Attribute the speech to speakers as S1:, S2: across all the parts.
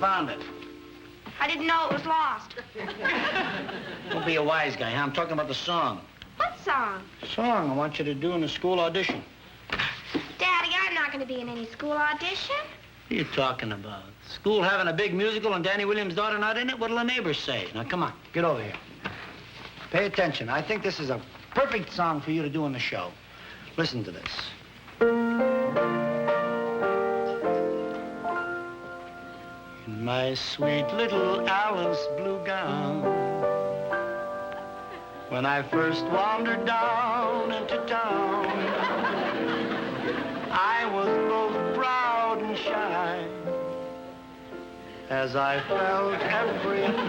S1: found it.
S2: I didn't know it was lost.
S1: Don't be a wise guy, huh? I'm talking about the song.
S2: What song?
S1: The song I want you to do in the school audition.
S2: Daddy, I'm not going to be in any school audition.
S1: What are you talking about? School having a big musical and Danny Williams' daughter not in it? What'll the neighbors say? Now, come on, get over here. Pay attention. I think this is a perfect song for you to do in the show. Listen to this. In my sweet little Alice blue gown, when I first wandered down into town, I was both proud and shy, as I felt every... Come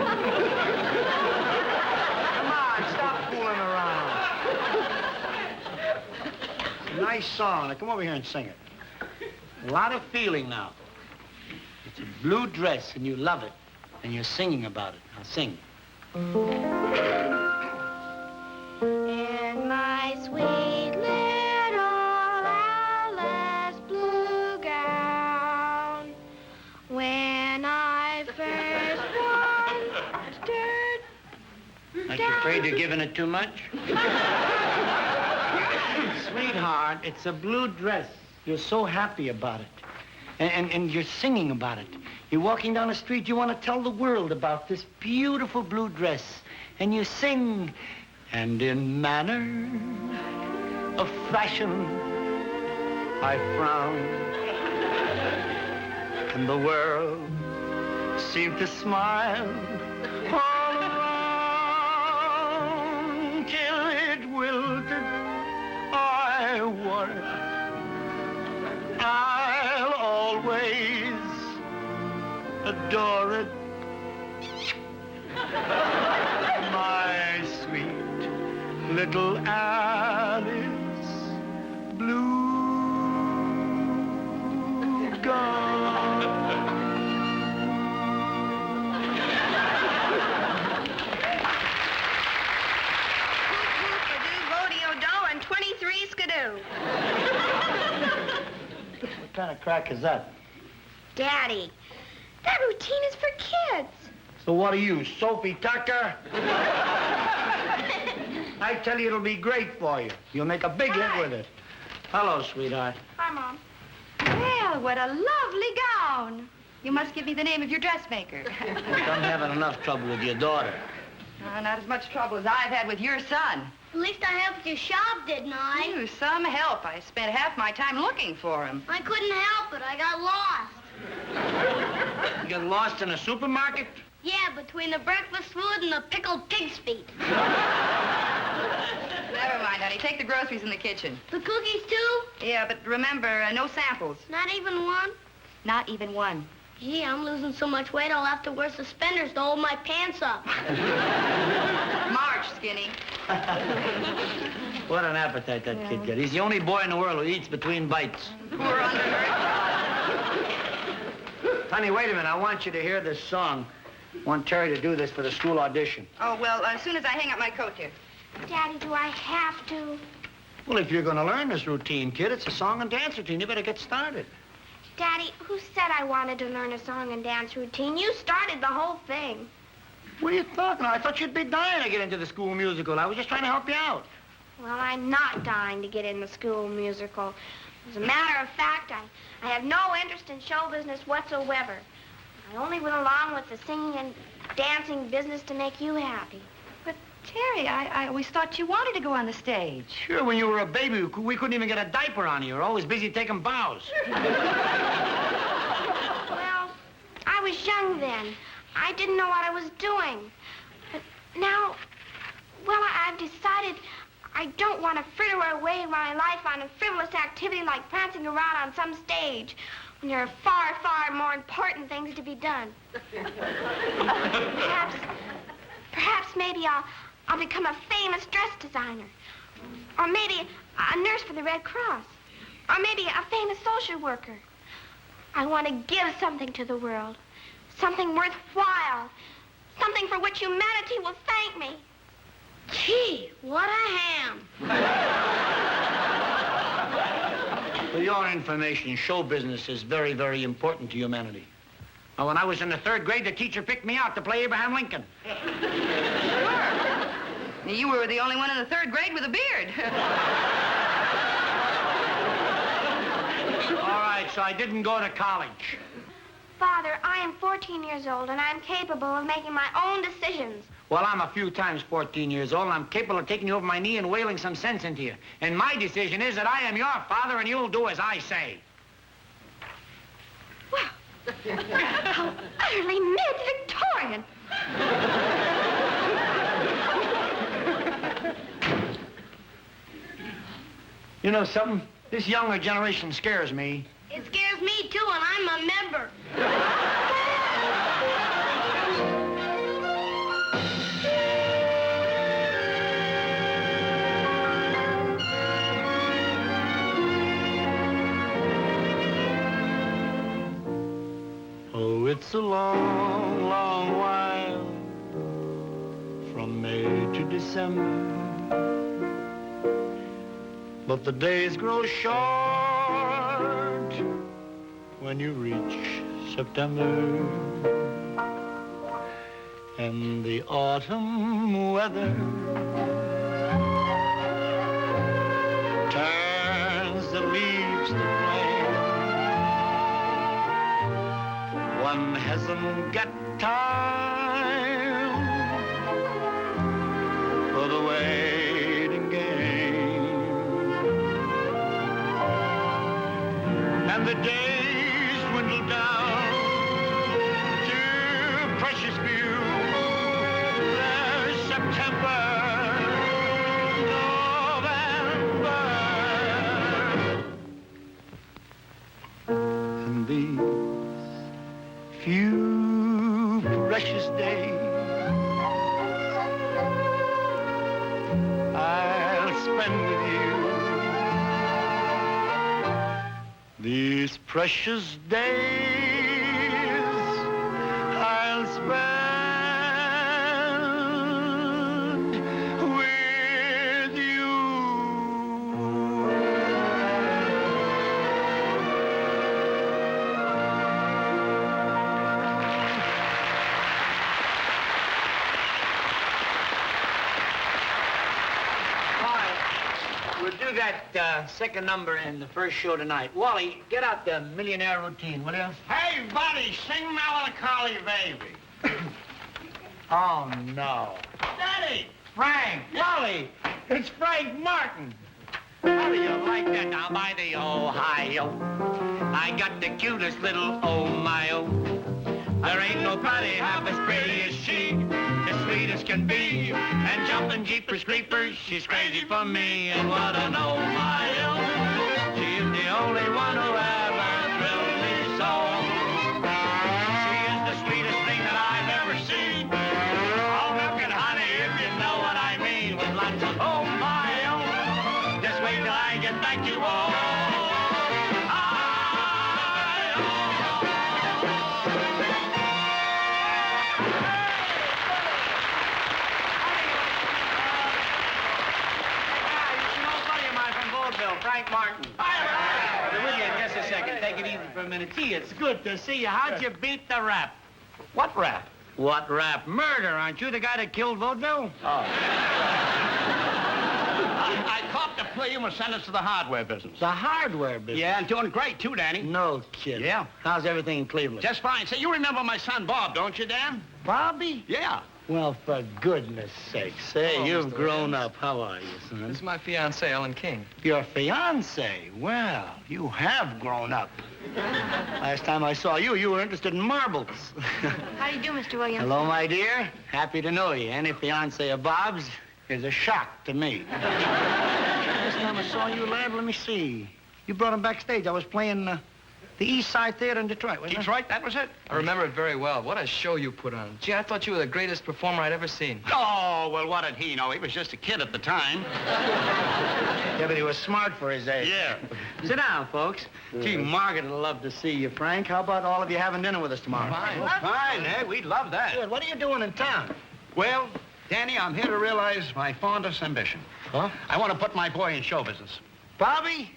S1: on, stop fooling around. It's a nice song. Now, come over here and sing it. A lot of feeling now. It's a blue dress, and you love it, and you're singing about it. Now, sing.
S2: In my sweet little Alice blue gown, when I first wandered...
S1: Aren't you afraid you're giving it too much? Sweetheart, it's a blue dress. You're so happy about it. And you're singing about it. You're walking down the street, you want to tell the world about this beautiful blue dress. And you sing, and in manner of fashion, I frown. And the world seemed to smile all around, till it wilted. I wore it. I'll always adore it. My sweet little Alice blue gown.
S2: Rodeo do and 23 skidoo.
S1: What kind of crack is that?
S2: Daddy, that routine is for kids.
S1: So what are you, Sophie Tucker? I tell you, it'll be great for you. You'll make a big hit with it. Hello, sweetheart.
S2: Hi, Mom.
S3: Well, what a lovely gown. You must give me the name of your dressmaker.
S1: Look, I'm having enough trouble with your daughter.
S3: Not as much trouble as I've had with your son.
S2: At least I helped you shop, didn't I?
S3: You, some help. I spent half my time looking for him.
S2: I couldn't help it. I got lost.
S1: You got lost in a supermarket?
S2: Yeah, between the breakfast food and the pickled pig's feet.
S3: Never mind, honey. Take the groceries in the kitchen.
S2: The cookies, too?
S3: Yeah, but remember, no samples.
S2: Not even one?
S3: Not even one.
S2: Gee, I'm losing so much weight I'll have to wear suspenders to hold my pants up.
S3: March, Skinny.
S1: What an appetite that kid got. He's the only boy in the world who eats between bites.
S3: Poor undernourished.
S1: Honey, wait a minute. I want you to hear this song. I want Terry to do this for the school audition.
S3: Oh, well, as soon as I hang up my coat here.
S2: Daddy, do I have to?
S1: Well, if you're going to learn this routine, kid, it's a song and dance routine. You better get started.
S2: Daddy, who said I wanted to learn a song and dance routine? You started the whole thing.
S1: What are you talking about? I thought you'd be dying to get into the school musical. I was just trying to help you out.
S2: Well, I'm not dying to get in the school musical. As a matter of fact, I have no interest in show business whatsoever. I only went along with the singing and dancing business to make you happy.
S3: But, Terry, I always thought you wanted to go on the stage.
S1: Sure, when you were a baby, we couldn't even get a diaper on you. You were always busy taking bows.
S2: Well, I was young then. I didn't know what I was doing. But now, well, I've decided I don't want to fritter away my life on a frivolous activity like prancing around on some stage when there are far, far more important things to be done. Perhaps maybe I'll become a famous dress designer. Or maybe a nurse for the Red Cross. Or maybe a famous social worker. I want to give something to the world. Something worthwhile. Something for which humanity will thank me. Gee, what a ham.
S1: For your information, show business is very, very important to humanity. Well, when I was in the 3rd grade, the teacher picked me out to play Abraham Lincoln.
S3: You were the only one in the 3rd grade with a beard.
S1: All right, so I didn't go to college.
S2: Father, I am 14 years old, and I'm capable of making my own decisions.
S1: Well, I'm a few times 14 years old, and I'm capable of taking you over my knee and wailing some sense into you. And my decision is that I am your father, and you'll do as I say.
S2: Well, how utterly mid-Victorian.
S1: You know something? This younger generation scares me.
S2: It scares me, too, and I'm a member.
S1: Oh, it's a long, long while from May to December, but the days grow short when you reach September, and the autumn weather turns the leaves to flame. One hasn't got time for the waiting game, and the days dwindle down to precious few. There's September, November, and these few precious days I'll spend with you. These precious days I'll spend with you. We'll do that second number in the first show tonight. Wally, get out the millionaire routine, will you?
S4: Hey, buddy, sing Melancholy Baby.
S1: Oh, no.
S4: Daddy!
S1: Frank, Wally, it's Frank Martin. How do you like that now by the Ohio? I got the cutest little oh-my-oh. There ain't nobody half as pretty as she, as sweet as can be. And jumping jeepers creepers, she's crazy for me. And what an oh-my-oh, she's the only one who ever thrilled me so. She is the sweetest thing that I've ever seen. Oh, milk and honey, if you know what I mean. With lots of oh-my-oh, just wait till I get back to you all. Frank Martin. I'll be with you in just a second. Take it easy for a minute. Gee, it's good to see you. How'd you beat the rap?
S4: What rap?
S1: What rap? Murder, aren't you the guy that killed Vaudeville?
S4: Oh. I caught the plea and was sentenced to the hardware business.
S1: The hardware business?
S4: Yeah, and doing great, too, Danny.
S1: No kidding.
S4: Yeah.
S1: How's everything in Cleveland?
S4: Just fine. Say, you remember my son Bob, don't you, Dan?
S1: Bobby?
S4: Yeah.
S1: Well, for goodness sake, say,
S5: Hello,
S1: you've
S5: Mr.
S1: grown
S5: Williams.
S1: up. How are you, son?
S5: This is my fiancée, Ellen King.
S1: Your fiancé? Well, you have grown up. Last time I saw you, you were interested in marbles.
S2: How do you do, Mr. Williams?
S1: Hello, my dear. Happy to know you. Any fiancé of Bob's is a shock to me. Last time I saw you, lad, let me see. You brought him backstage. I was playing the East Side Theater in Detroit, wasn't it?
S4: Detroit, that was it?
S5: I remember it very well. What a show you put on. Gee, I thought you were the greatest performer I'd ever seen.
S4: Oh, well, what did he know? He was just a kid at the time.
S1: Yeah, but he was smart for his age.
S4: Yeah.
S1: Sit down, folks. Gee, Margaret would love to see you, Frank. How about all of you having dinner with us tomorrow?
S5: Fine.
S4: Fine, eh? We'd love that.
S1: Good. What are you doing in town?
S4: Well, Danny, I'm here to realize my fondest ambition.
S1: Huh?
S4: I want to put my boy in show business.
S1: Bobby?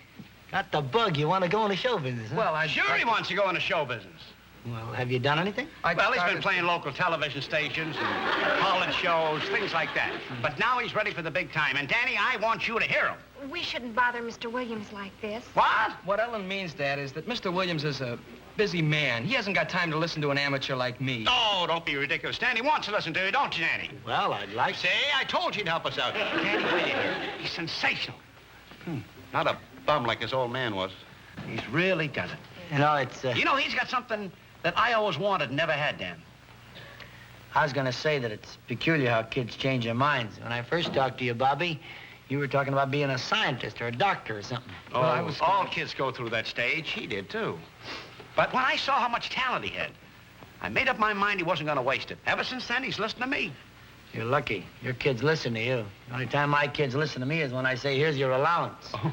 S1: Got the bug. You want to go into show business, huh?
S5: Well,
S4: Sure he wants to go into show business.
S1: Well, have you done anything?
S4: Well, he's been playing local television stations and college shows, things like that. But now he's ready for the big time. And, Danny, I want you to hear him.
S2: We shouldn't bother Mr. Williams like this.
S4: What?
S5: What Ellen means, Dad, is that Mr. Williams is a busy man. He hasn't got time to listen to an amateur like me.
S4: Oh, don't be ridiculous. Danny wants to listen to you, don't you, Danny?
S1: Well, I'd like to.
S4: See, I told you to help us out. Danny, wait here. He's sensational. Not a bum like his old man was. He's really got it.
S1: You know, it's...
S4: You know, he's got something that I always wanted and never had, Dan.
S1: I was going to say that it's peculiar how kids change their minds. When I first talked to you, Bobby, you were talking about being a scientist or a doctor or something.
S4: Oh, all kids go through that stage. He did, too. But when I saw how much talent he had, I made up my mind he wasn't going to waste it. Ever since then, he's listened to me.
S1: You're lucky. Your kids listen to you. The only time my kids listen to me is when I say, here's your allowance.
S4: Oh.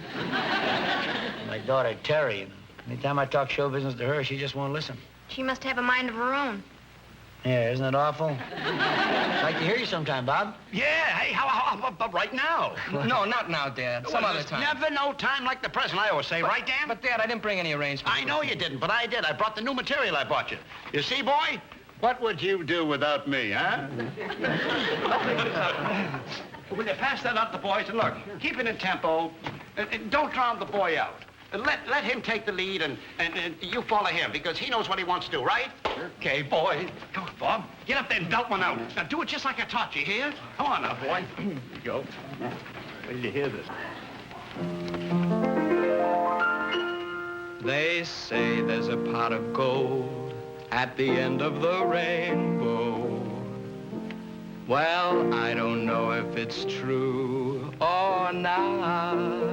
S1: My daughter, Terry, you know, anytime I talk show business to her, she just won't listen.
S2: She must have a mind of her own.
S1: Yeah, isn't it awful? I'd like to hear you sometime, Bob.
S4: Yeah, hey, how about right now?
S5: No, not now, Dad. Some other
S4: There's
S5: time.
S4: never no time like the present, I always say. Right, Dan?
S5: But, Dad, I didn't bring any arrangements.
S4: I know you didn't, but I did. I brought the new material I bought you. You see, boy? What would you do without me, huh? Will you pass that out to the boys? And look, keep it in tempo. And don't drown the boy out. Let him take the lead, and you follow him, because he knows what he wants to do, right? Okay, boy. Come on, Bob. Get up there and belt one out. Now, do it just like I taught you, hear? Come on now, boy. Here you go. Wait till you hear this.
S5: They say there's a pot of gold at the end of the rainbow. Well, I don't know if it's true or not.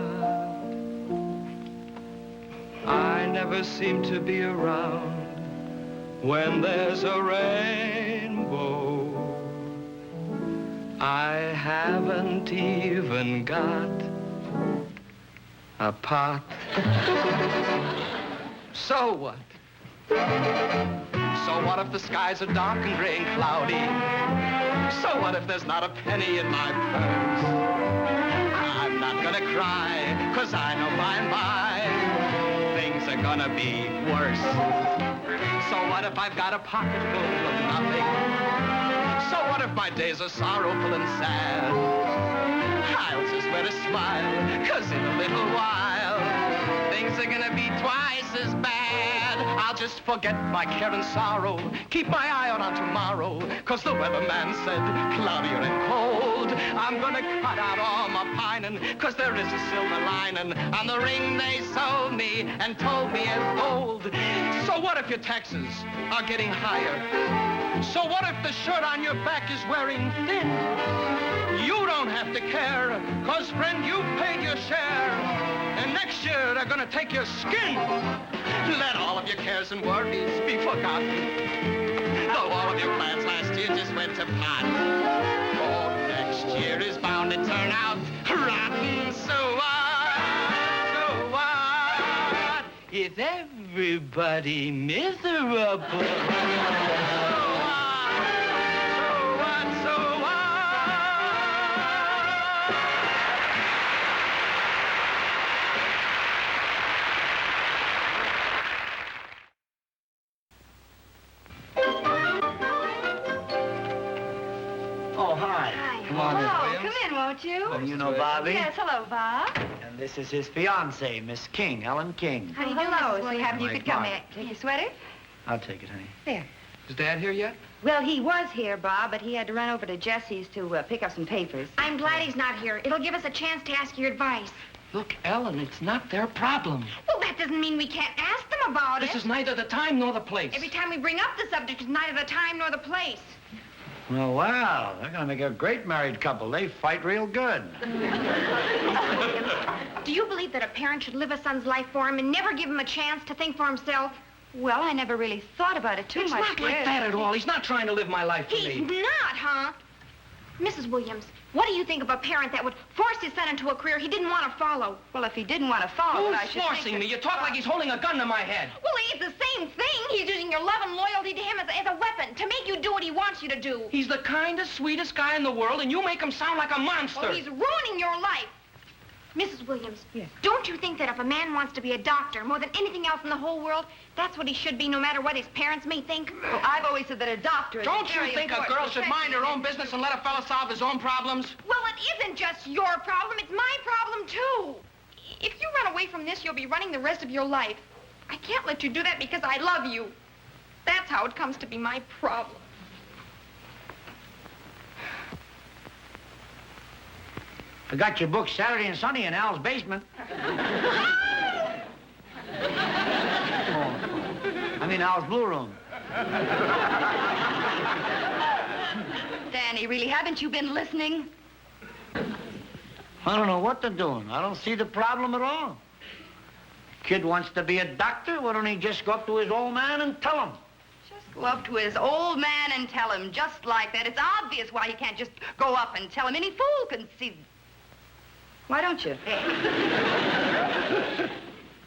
S5: I never seem to be around when there's a rainbow. I haven't even got a pot. So what? So what if the skies are dark and gray and cloudy? So what if there's not a penny in my purse? I'm not gonna cry, 'cause I know by and by things are gonna be worse. So what if I've got a pocket full of nothing? So what if my days are sorrowful and sad? I'll just wear a smile, 'cause in a little while things are gonna be twice as bad. I'll just forget my care and sorrow, keep my eye out on tomorrow, 'cause the weatherman said cloudier and cold. I'm gonna cut out all my pining, 'cause there is a silver lining on the ring they sold me and told me is gold. So what if your taxes are getting higher? So what if the shirt on your back is wearing thin? You don't have to care, 'cause friend, you paid your share. And next year, they're gonna take your skin. Let all of your cares and worries be forgotten. Though all of your plans last year just went to pot. Oh, next year is bound to turn out rotten. So what? So what? Is everybody miserable?
S1: Oh, hi. Come on in,
S3: Hello,
S1: Williams.
S3: come in, won't you?
S1: Well, you know Bobby?
S3: Yes, hello, Bob.
S1: And this is his fiancée, Miss King, Ellen King.
S3: How do you do,
S2: Hello,
S3: Mrs.
S2: Mrs.
S3: So
S2: Williams.
S3: happy you
S1: Mike
S3: could come
S1: Mark.
S3: in. Take your sweater?
S1: I'll take it, honey.
S3: There.
S5: Is Dad here yet?
S3: Well, he was here, Bob, but he had to run over to Jesse's to pick up some papers.
S2: I'm glad he's not here. It'll give us a chance to ask your advice.
S5: Look, Ellen, it's not their problem.
S2: Well, that doesn't mean we can't ask them about
S5: This
S2: it.
S5: is neither the time nor the place.
S2: Every time we bring up the subject, it's neither the time nor the place.
S1: Well, wow, they're gonna make a great married couple. They fight real good.
S2: Do you believe that a parent should live a son's life for him and never give him a chance to think for himself?
S3: Well, I never really thought about it too
S5: It's
S3: much.
S5: not like
S3: yes.
S5: that at all. He's not trying to live my life for
S2: He's
S5: me.
S2: not, huh? Mrs. Williams, what do you think of a parent that would force his son into a career he didn't want to follow?
S3: Well, if he didn't want to follow it, I
S5: Who's
S3: should
S5: forcing
S3: think
S5: me?
S3: that-
S5: You talk like he's holding a gun to my head.
S2: Well, it's the same thing. He's using your love and loyalty to him as a weapon to make you do what he wants you to do.
S5: He's the kindest, sweetest guy in the world, and you make him sound like a monster.
S2: Well, he's ruining your life. Mrs. Williams.
S3: Yes.
S2: Don't you think that if a man wants to be a doctor more than anything else in the whole world, that's what he should be, no matter what his parents may think?
S3: Well, I've always said that a doctor is
S5: Don't you
S3: very
S5: think a
S3: important
S5: girl should mind her own
S3: profession.
S5: business and let a fella solve his own problems?
S2: Well, it isn't just your problem. It's my problem, too. If you run away from this, you'll be running the rest of your life. I can't let you do that because I love you. That's how it comes to be my problem.
S1: I got your book Saturday and Sunday in Al's basement. I mean Al's blue room.
S3: Danny, really, haven't you been listening?
S1: I don't know what they're doing. I don't see the problem at all. Kid wants to be a doctor. Why don't he just go up to his old man and tell him?
S3: Just go up to his old man and tell him just like that. It's obvious why he can't just go up and tell him. Any fool can see. Why don't you?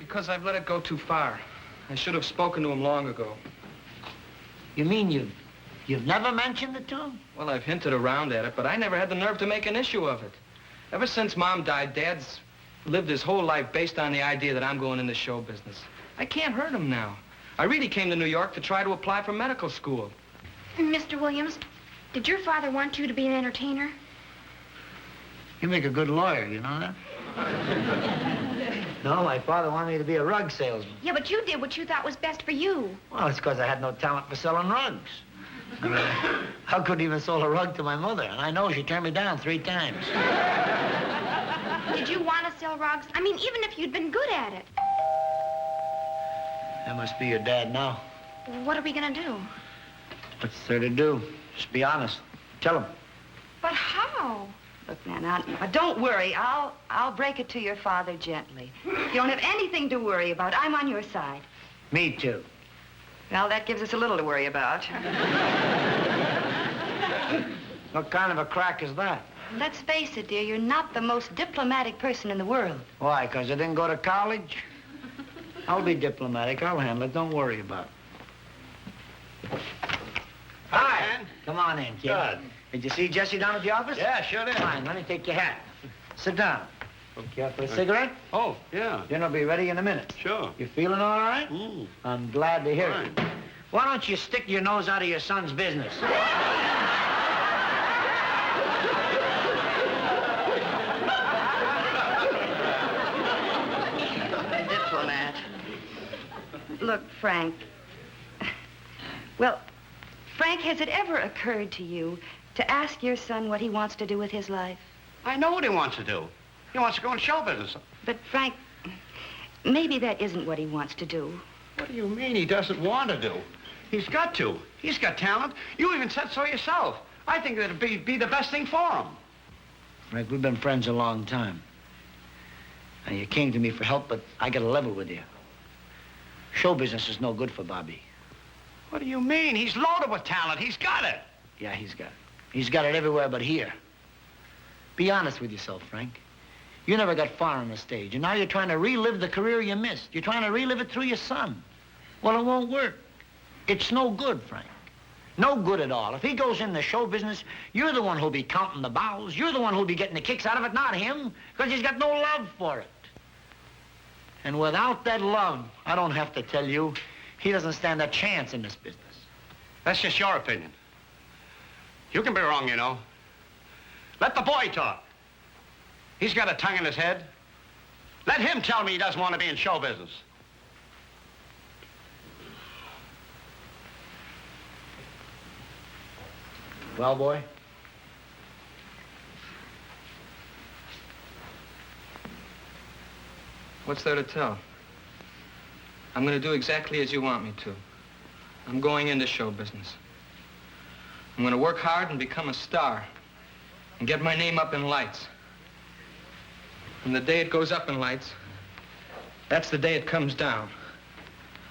S5: Because I've let it go too far. I should have spoken to him long ago.
S1: You mean you've never mentioned it to him?
S5: Well, I've hinted around at it, but I never had the nerve to make an issue of it. Ever since Mom died, Dad's lived his whole life based on the idea that I'm going into show business. I can't hurt him now. I really came to New York to try to apply for medical school.
S2: Mr. Williams, did your father want you to be an entertainer?
S1: You make a good lawyer, you know that? No, my father wanted me to be a rug salesman.
S2: Yeah, but you did what you thought was best for you.
S1: Well, it's because I had no talent for selling rugs. I mean, I couldn't even sell a rug to my mother, and I know she turned me down 3 times.
S2: Did you want to sell rugs? I mean, even if you'd been good at it.
S1: That must be your dad now.
S2: What are we gonna do?
S1: What's there to do? Just be honest. Tell him.
S2: But how?
S3: Look, now, don't worry. I'll break it to your father gently. You don't have anything to worry about. I'm on your side.
S1: Me too.
S3: Well, that gives us a little to worry about.
S1: What kind of a crack is that?
S3: Let's face it, dear, you're not the most diplomatic person in the world.
S1: Why, because I didn't go to college? I'll be diplomatic. I'll handle it. Don't worry about it. Hi. Come on in, kid.
S4: Good.
S1: Did you see Jesse down at the office?
S4: Yeah, sure did.
S1: Fine, let me take your hat. Sit down. Care for a cigarette?
S4: Oh, yeah.
S1: Dinner'll be ready in a minute.
S4: Sure.
S1: You feeling all right?
S4: Mm.
S1: I'm glad to hear
S4: Fine.
S1: it. Why don't you stick your nose out of your son's business?
S3: Diplomat. Look, Frank. Well, Frank, has it ever occurred to you to ask your son what he wants to do with his life?
S4: I know what he wants to do. He wants to go in show business.
S3: But, Frank, maybe that isn't what he wants to do.
S4: What do you mean he doesn't want to do? He's got to. He's got talent. You even said so yourself. I think that'd be the best thing for him.
S1: Frank, we've been friends a long time. And you came to me for help, but I got to level with you. Show business is no good for Bobby.
S4: What do you mean? He's loaded with talent. He's got it.
S1: Yeah, he's got it. He's got it everywhere but here. Be honest with yourself, Frank. You never got far on the stage, and now you're trying to relive the career you missed. You're trying to relive it through your son. Well, it won't work. It's no good, Frank. No good at all. If he goes in the show business, you're the one who'll be counting the bows. You're the one who'll be getting the kicks out of it, not him, because he's got no love for it. And without that love, I don't have to tell you, he doesn't stand a chance in this business.
S4: That's just your opinion. You can be wrong, you know. Let the boy talk. He's got a tongue in his head. Let him tell me he doesn't want to be in show business.
S1: Well, boy?
S5: What's there to tell? I'm going to do exactly as you want me to. I'm going into show business. I'm going to work hard and become a star and get my name up in lights. And the day it goes up in lights, that's the day it comes down.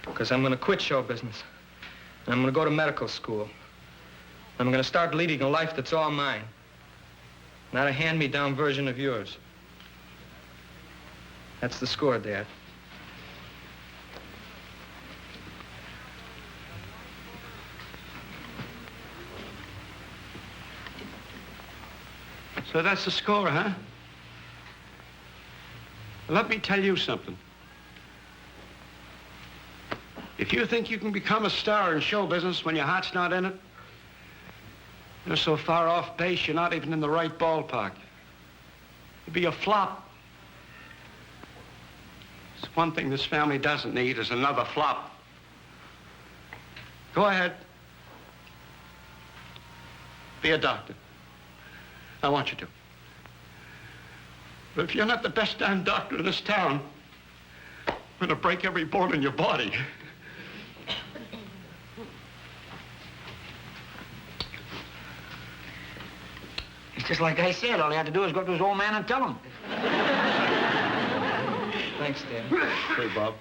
S5: Because I'm going to quit show business. And I'm going to go to medical school. I'm going to start leading a life that's all mine. Not a hand-me-down version of yours. That's the score, Dad.
S4: So that's the score, huh? Let me tell you something. If you think you can become a star in show business when your heart's not in it, you're so far off base, you're not even in the right ballpark. You'd be a flop. It's one thing this family doesn't need is another flop. Go ahead. Be a doctor. I want you to. But if you're not the best damn doctor in this town, I'm gonna break every bone in your body.
S1: It's just like I said. All you have to do is go up to his old man and tell him.
S6: Thanks, Dan.
S4: Hey, Bob.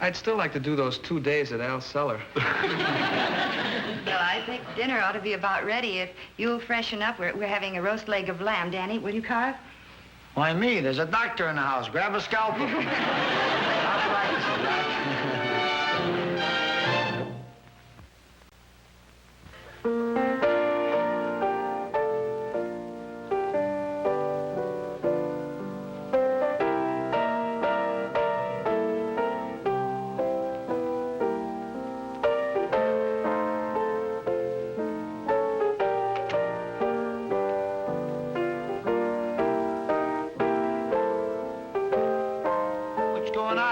S6: I'd still like to do those 2 days at Al's cellar.
S3: Well, I think dinner ought to be about ready. If you'll freshen up, we're having a roast leg of lamb. Danny, will you carve?
S1: Why, me? There's a doctor in the house. Grab a scalpel. I'll practice it, Doc.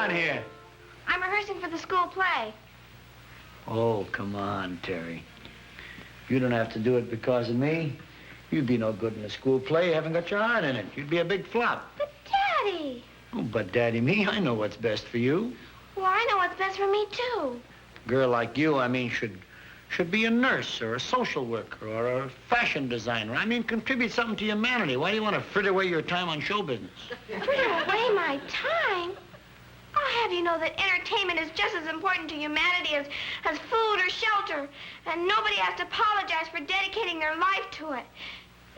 S1: Here.
S2: I'm rehearsing for the school play.
S1: Oh, come on, Terry. You don't have to do it because of me. You'd be no good in a school play. You haven't got your heart in it. You'd be a big flop.
S2: But, Daddy.
S1: Oh, but Daddy, me, I know what's best for you.
S2: Well, I know what's best for me, too.
S1: A girl like you, I mean, should be a nurse or a social worker or a fashion designer. I mean, contribute something to humanity. Why do you want to fritter away your time on show business?
S2: Fritter away my time? I'll have you know that entertainment is just as important to humanity as food or shelter. And nobody has to apologize for dedicating their life to it.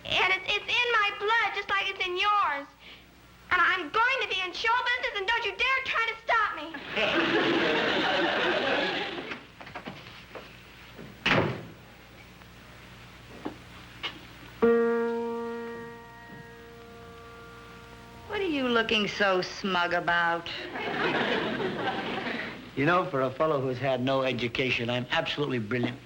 S2: And it's in my blood, just like it's in yours. And I'm going to be in show business, and don't you dare try to stop me.
S3: What are you looking so smug about?
S1: You know, for a fellow who's had no education, I'm absolutely brilliant.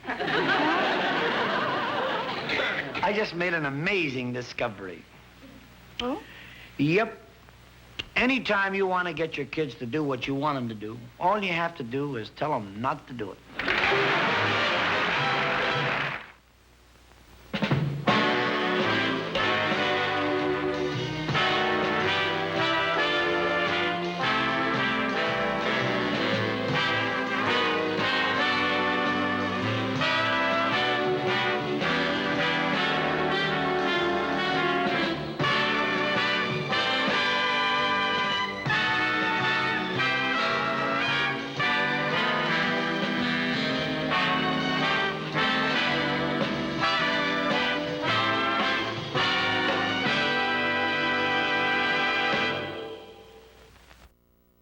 S1: I just made an amazing discovery.
S2: Oh?
S1: Yep. Anytime you want to get your kids to do what you want them to do, all you have to do is tell them not to do it.